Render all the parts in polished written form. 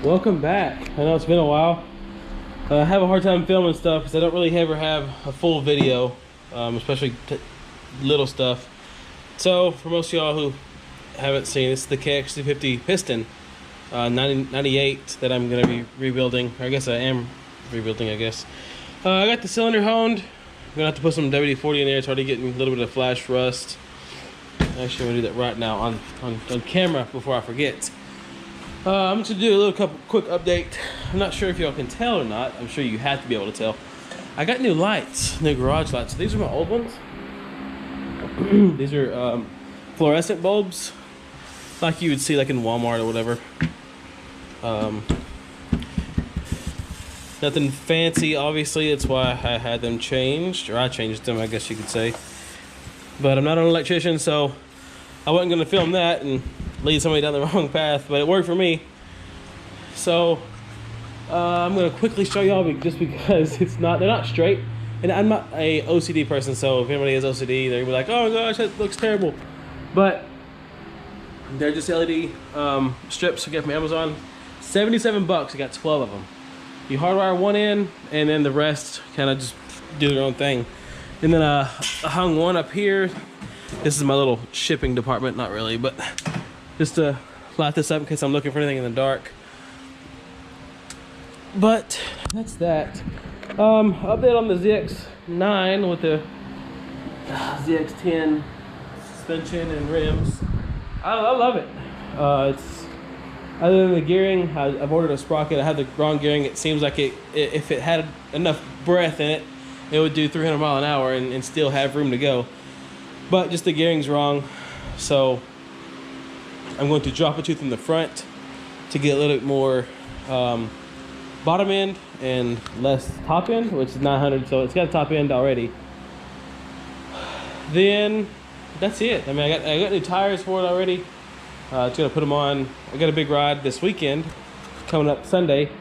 Welcome back. I know it's been a while. I have a hard time filming stuff because I don't really ever have a full video, especially little stuff. So for most of y'all who haven't seen, this is the KX250 piston 98 that I'm going to be rebuilding. I guess I am rebuilding, I guess. I got the cylinder honed. I'm going to have to put some WD-40 in there. It's already getting a little bit of flash rust. Actually, I'm going to do that right now on camera before I forget. I'm just going to do a little quick update. I'm not sure if y'all can tell or not. I'm sure you have to be able to tell. I got new lights, new garage lights. These are my old ones. These are fluorescent bulbs, like you would see like in Walmart or whatever. Nothing fancy, obviously. That's why I had them changed, or I changed them, I guess you could say. But I'm not an electrician, so I wasn't going to film that and lead somebody down the wrong path, but it worked for me. So I'm going to quickly show y'all just because they're not straight. And I'm not a OCD person, so if anybody has OCD, they're going to be like, oh gosh, that looks terrible. But they're just LED strips I get from Amazon. 77 bucks, I got 12 of them. You hardwire one in, and then the rest kind of just do their own thing. And then I hung one up here. This is my little shipping department, not really, but just to light this up in case I'm looking for anything in the dark. But that's that. Update on the ZX9 with the ZX10 suspension and rims. I love it. It's other than the gearing, I've ordered a sprocket. I have the wrong gearing. It seems like if it had enough breath in it, it would do 300 miles an hour and still have room to go. But just the gearing's wrong, so I'm going to drop a tooth in the front to get a little bit more bottom end and less top end, which is 900, so it's got a top end already. Then that's it. I mean, I got new tires for it already. Just gonna put them on. I got a big ride this weekend coming up Sunday,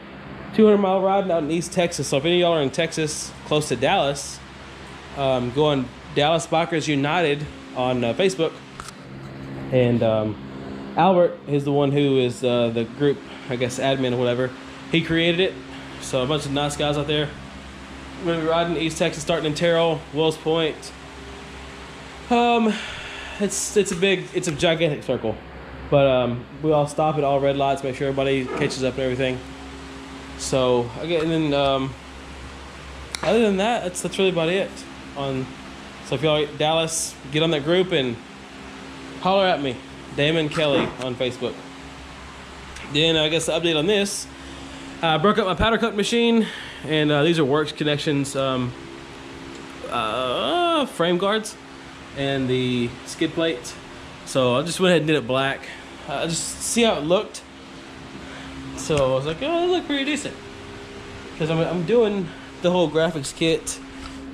200-mile ride out in East Texas. So if any of y'all are in Texas, close to Dallas, go on Dallas Bikers United on Facebook, and Albert is the one who is the group, I guess, admin or whatever. He created it, so a bunch of nice guys out there. We're gonna be riding East Texas, starting in Terrell, Wills Point. It's a gigantic circle, but we all stop at all red lights, make sure everybody catches up and everything. So again, and then other than that, that's really about it. So if y'all at Dallas, get on that group and holler at me, Damon Kelly on Facebook. Then I guess the update on this, I broke up my powder coat machine, and these are Works Connections frame guards and the skid plate. So I just went ahead and did it black. Just see how it looked. So I was like, oh, it looked pretty decent. Because I'm doing the whole graphics kit.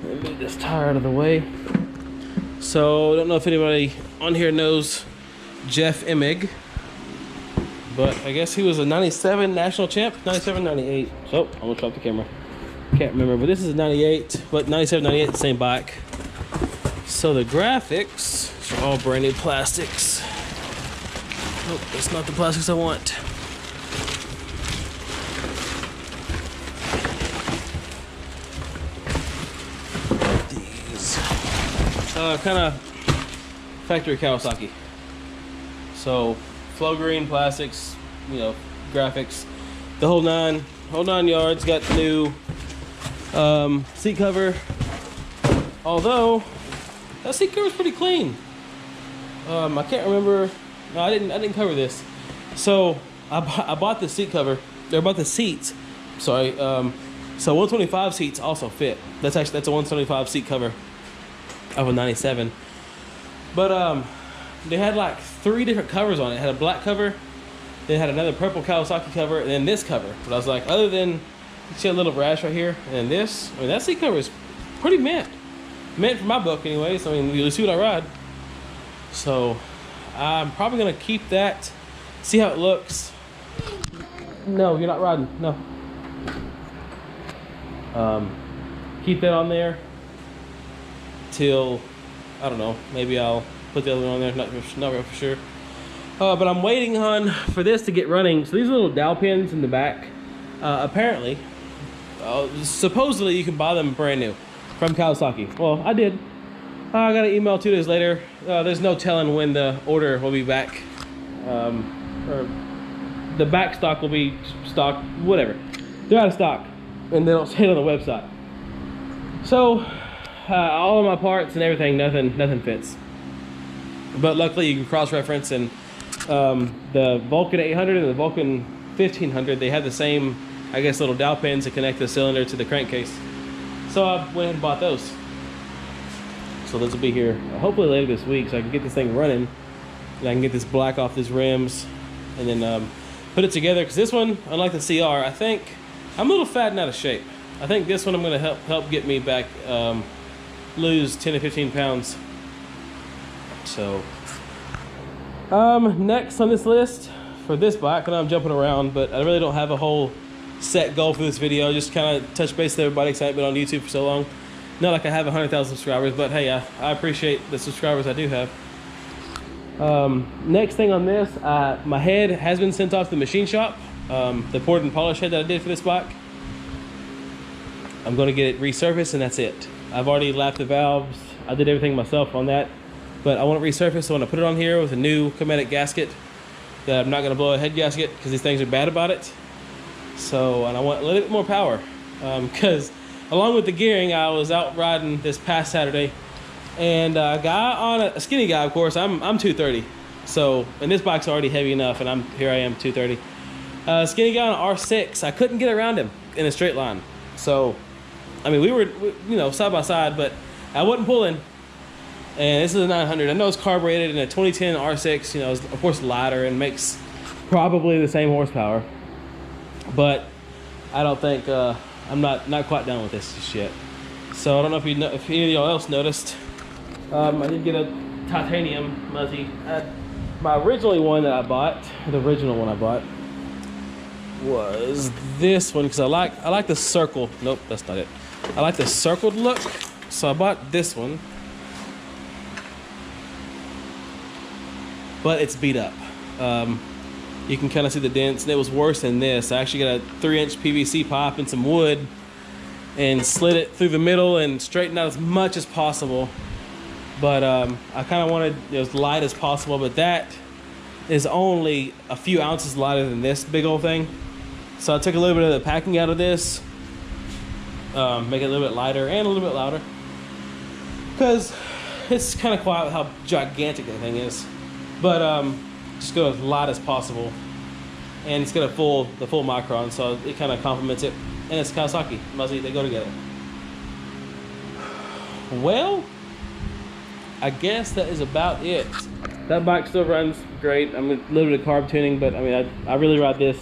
Let me move this tire out of the way. So I don't know if anybody on here knows Jeff Emig, but I guess he was a 97 national champ, 97, 98. So I'm gonna drop the camera. Can't remember, but this is a 98, but 97, 98, the same bike. So the graphics are all brand new plastics. Nope, that's not the plastics I want. Kind of factory Kawasaki. So flow green plastics, you know, graphics, the whole nine yards. Got the new seat cover. Although that seat cover is pretty clean. I can't remember. No, I didn't cover this. So I bought the seat cover. I bought the seats. Sorry. So 125 seats also fit. That's a 175 seat cover of a 97, but they had like 3 different covers on it. It had a black cover, then had another purple Kawasaki cover, and then this cover. But I was like, other than, you see a little rash right here, and this, I mean, that seat cover is pretty meant for my book anyways. I mean, you'll see what I ride. So I'm probably gonna keep that, see how it looks. No, you're not riding, no. Keep that on there till, I don't know, maybe I'll put the other one on there, not real for sure. But I'm waiting on for this to get running. So these are little dowel pins in the back. Apparently, supposedly you can buy them brand new from Kawasaki. Well, I did. I got an email 2 days later. There's no telling when the order will be back. Or the back stock will be stocked, whatever. They're out of stock, and they don't say it on the website. So, all of my parts and everything, nothing fits. But luckily, you can cross-reference, and the Vulcan 800 and the Vulcan 1500, they have the same, I guess, little dowel pins to connect the cylinder to the crankcase. So I went ahead and bought those. So those will be here hopefully later this week, so I can get this thing running, and I can get this black off these rims, and then put it together. Because this one, unlike the CR, I think I'm a little fat and out of shape. I think this one I'm going to help get me back, lose 10 to 15 pounds. So next on this list for this bike, and I'm jumping around, but I really don't have a whole set goal for this video. Just kind of touch base with everybody because I haven't been on YouTube for so long. Not like I have 100,000 subscribers, but hey, I appreciate the subscribers I do have. Next thing on this, my head has been sent off to the machine shop. The port and polish head that I did for this bike, I'm going to get it resurfaced, and that's it. I've already lapped the valves. I did everything myself on that, but I want it resurfaced. So I want to put it on here with a new Cometic gasket that I'm not going to blow a head gasket because these things are bad about it. So, and I want a little bit more power because along with the gearing, I was out riding this past Saturday, and a guy on a skinny guy, of course, I'm 230. So, and this bike's already heavy enough, and here I am 230. Skinny guy on an R6, I couldn't get around him in a straight line. So, I mean, we were, you know, side by side, but I wasn't pulling. And this is a 900. I know it's carbureted in a 2010 R6, you know, it's of course lighter and makes probably the same horsepower. But I don't think, I'm not quite done with this just yet. So I don't know if if any of y'all else noticed. I did get a titanium Muzzy. My original one that I bought, the original one I bought, was this one because I like the circle. Nope, that's not it. I like the circled look, so I bought this one. But it's beat up. You can kind of see the dents, and it was worse than this. I actually got a 3-inch PVC pipe and some wood and slid it through the middle and straightened out as much as possible. But I kind of wanted it as light as possible, but that is only a few ounces lighter than this big old thing. So I took a little bit of the packing out of this, make it a little bit lighter and a little bit louder, because it's kind of quiet with how gigantic that thing is. But just go as light as possible, and it's got the full micron, so it kind of complements it. And it's Kawasaki Muzzy, they go together. Well, I guess that is about it. That bike still runs great. I'm a little bit of carb tuning, but I mean, I really ride this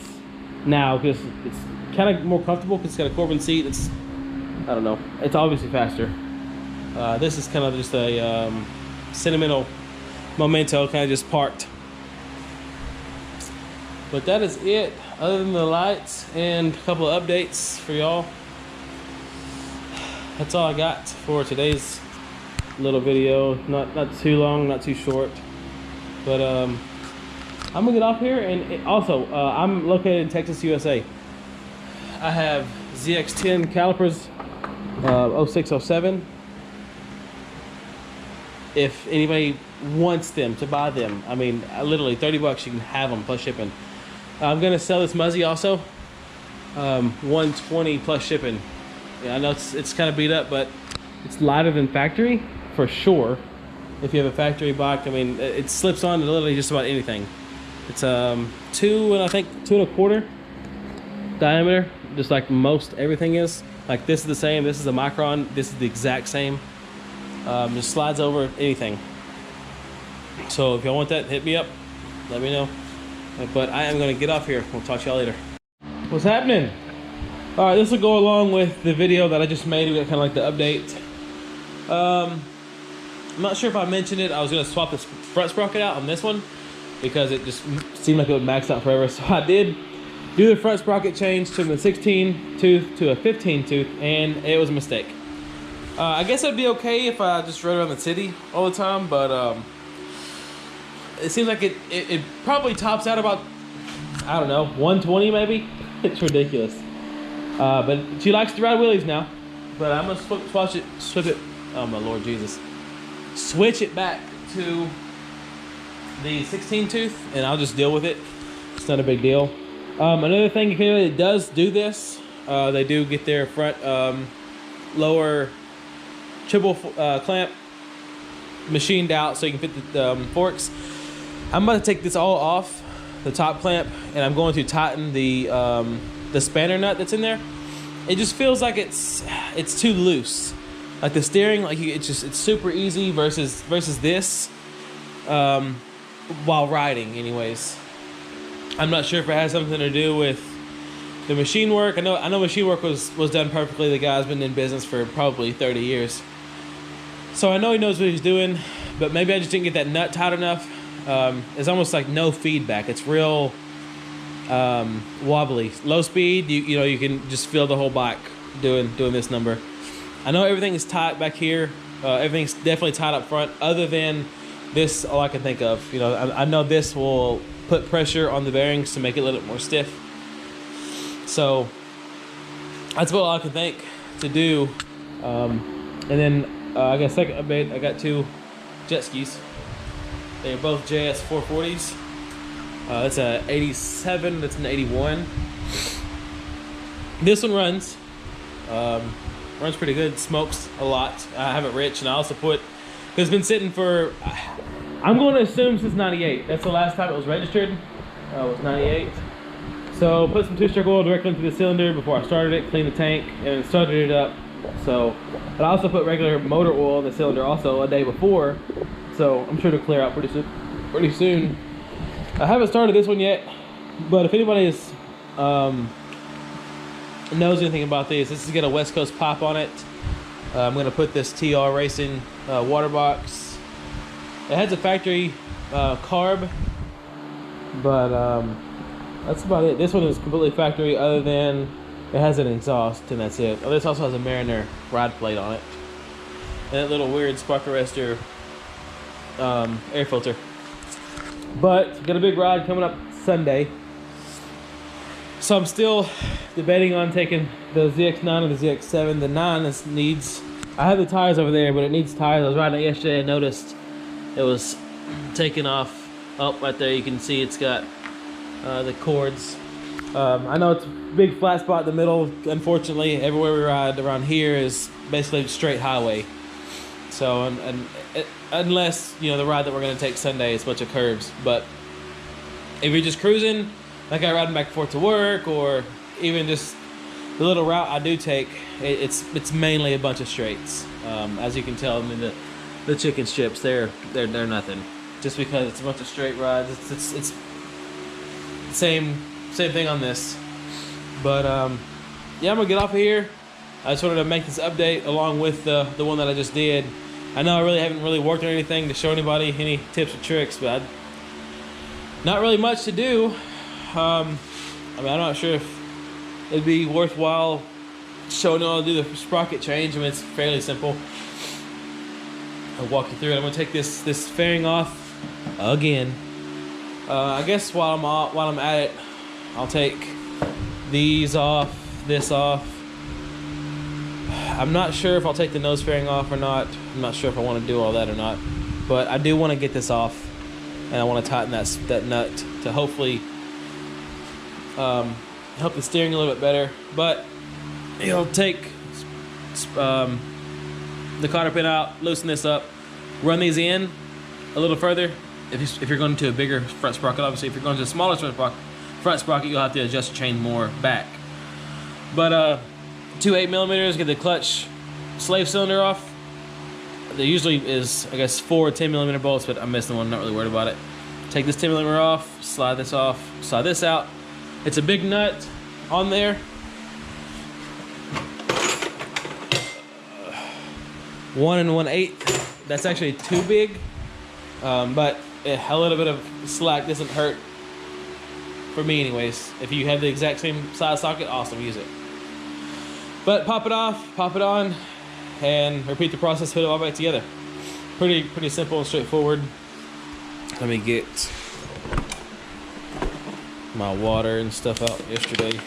now because it's kind of more comfortable because it's got a Corbin seat. It's, I don't know, it's obviously faster. This is kind of just a sentimental memento, kind of just parked. But that is it, other than the lights and a couple of updates for y'all. That's all I got for today's little video. Not too long, not too short. But I'm gonna get off here, and also I'm located in Texas, USA. I have ZX10 calipers, 0607. If anybody wants them, to buy them, I mean, literally 30 bucks you can have them plus shipping. I'm gonna sell this Muzzy also, 120 plus shipping. Yeah, I know it's kind of beat up, but it's lighter than factory for sure. If you have a factory bike, I mean, it slips on to literally just about anything. It's 2 and 2.25 diameter, just like most everything is. Like this is the same. This is a micron. This is the exact same. Just slides over anything. So if y'all want that, hit me up. Let me know. But I am going to get off here. We'll talk to y'all later. What's happening? All right, this will go along with the video that I just made. We got kind of like the update. I'm not sure if I mentioned it. I was going to swap this front sprocket out on this one because it just seemed like it would max out forever. So I did do the front sprocket change to the 16 tooth to a 15 tooth, and it was a mistake. I guess it'd be okay if I just rode around the city all the time, but it seems like it probably tops out about, I don't know, 120 maybe. It's ridiculous. But she likes to ride wheelies now. But I'm gonna switch it. Oh my Lord Jesus! Switch it back to the 16 tooth, and I'll just deal with it. It's not a big deal. Another thing, if anybody does do this, they do get their front lower triple clamp machined out so you can fit the forks. I'm about to take this all off the top clamp, and I'm going to tighten the spanner nut that's in there. It just feels like it's too loose. Like the steering, like it's super easy versus this while riding. Anyways, I'm not sure if it has something to do with the machine work. I know machine work was done perfectly. The guy's been in business for probably 30 years, so I know he knows what he's doing. But maybe I just didn't get that nut tight enough. It's almost like no feedback. It's real wobbly. Low speed, you know, you can just feel the whole bike doing this number. I know everything is tight back here. Everything's definitely tight up front, other than this. All I can think of, you know, I know this will put pressure on the bearings to make it a little bit more stiff. So that's what I can think to do. And then I got a second update. I got 2 jet skis. They're both JS 440s. That's a 87, that's an 81. This one runs pretty good, smokes a lot. I have it rich, and I also put, because it's been sitting for, I'm going to assume since 98. That's the last time it was registered, it was 98. So put some 2-stroke oil directly into the cylinder before I started it, cleaned the tank, and started it up. So, but I also put regular motor oil in the cylinder also a day before, so I'm sure to clear out pretty soon. I haven't started this one yet, but if anybody knows anything about this is got a West Coast pop on it. I'm gonna put this TR Racing water box. It has a factory carb, but that's about it. This one is completely factory, other than it has an exhaust, and that's it. Oh, this also has a Mariner ride plate on it, and that little weird spark arrestor air filter. But got a big ride coming up Sunday, so I'm still debating on taking the ZX9 or the ZX7. The 9 needs, I have the tires over there, but it needs tires. I was riding it yesterday and noticed it was taking off. Oh, right there you can see it's got the cords. I know it's a big flat spot in the middle. Unfortunately, everywhere we ride around here is basically straight highway. So, unless, you know, the ride that we're going to take Sunday is a bunch of curves. But if you're just cruising, like I riding back and forth to work, or even just the little route I do take, it's mainly a bunch of straights. As you can tell, I mean, the chicken strips, they're nothing. Just because it's a bunch of straight rides, it's same thing on this. But yeah, I'm gonna get off of here. I just wanted to make this update along with the one that I just did. I know I really haven't worked on anything to show anybody any tips or tricks, but not really much to do. I mean, I'm not sure if it'd be worthwhile showing you how to do the sprocket change. I mean, it's fairly simple. I'll walk you through it. I'm gonna take this fairing off again. I guess while I'm at it, I'll take these off, this off. I'm not sure if I'll take the nose fairing off or not. I'm not sure if I want to do all that or not, but I do want to get this off, and I want to tighten that nut to hopefully help the steering a little bit better. But you'll take the cotter pin out, loosen this up, run these in a little further. If you're going to a bigger front sprocket, obviously, if you're going to a smaller front sprocket, you'll have to adjust the chain more back. But 2 8mm, get the clutch slave cylinder off. There usually is, I guess, 4 10mm bolts, but I'm missing one, not really worried about it. Take this 10mm off, slide this off, slide this out. It's a big nut on there. 1 1/8. That's actually too big, but a little bit of slack doesn't hurt for me anyways. If you have the exact same size socket, awesome, use it. But pop it off, pop it on, and repeat the process, put it all back together. Pretty simple and straightforward. Let me get my water and stuff out yesterday.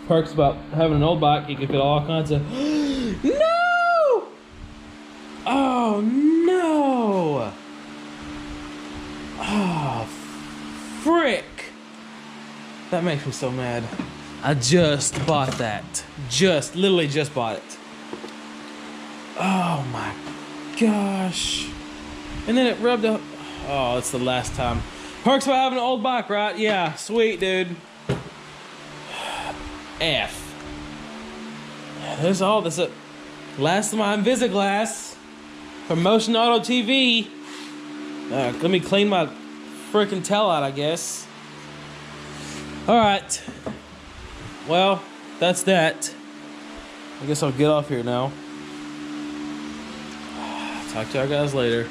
Perks about having an old bike, you can fit all kinds of... No! Oh, no! Oh, frick! That makes me so mad. I just bought that. Literally just bought it. Oh my gosh. And then it rubbed up. Oh, it's the last time. Perks about having an old bike, right? Yeah, sweet, dude. F. There's all this. Last of my Invisiglass from Motion Auto TV. Let me clean my freaking tail out, I guess. Alright. Well, that's that. I guess I'll get off here now. Talk to our guys later.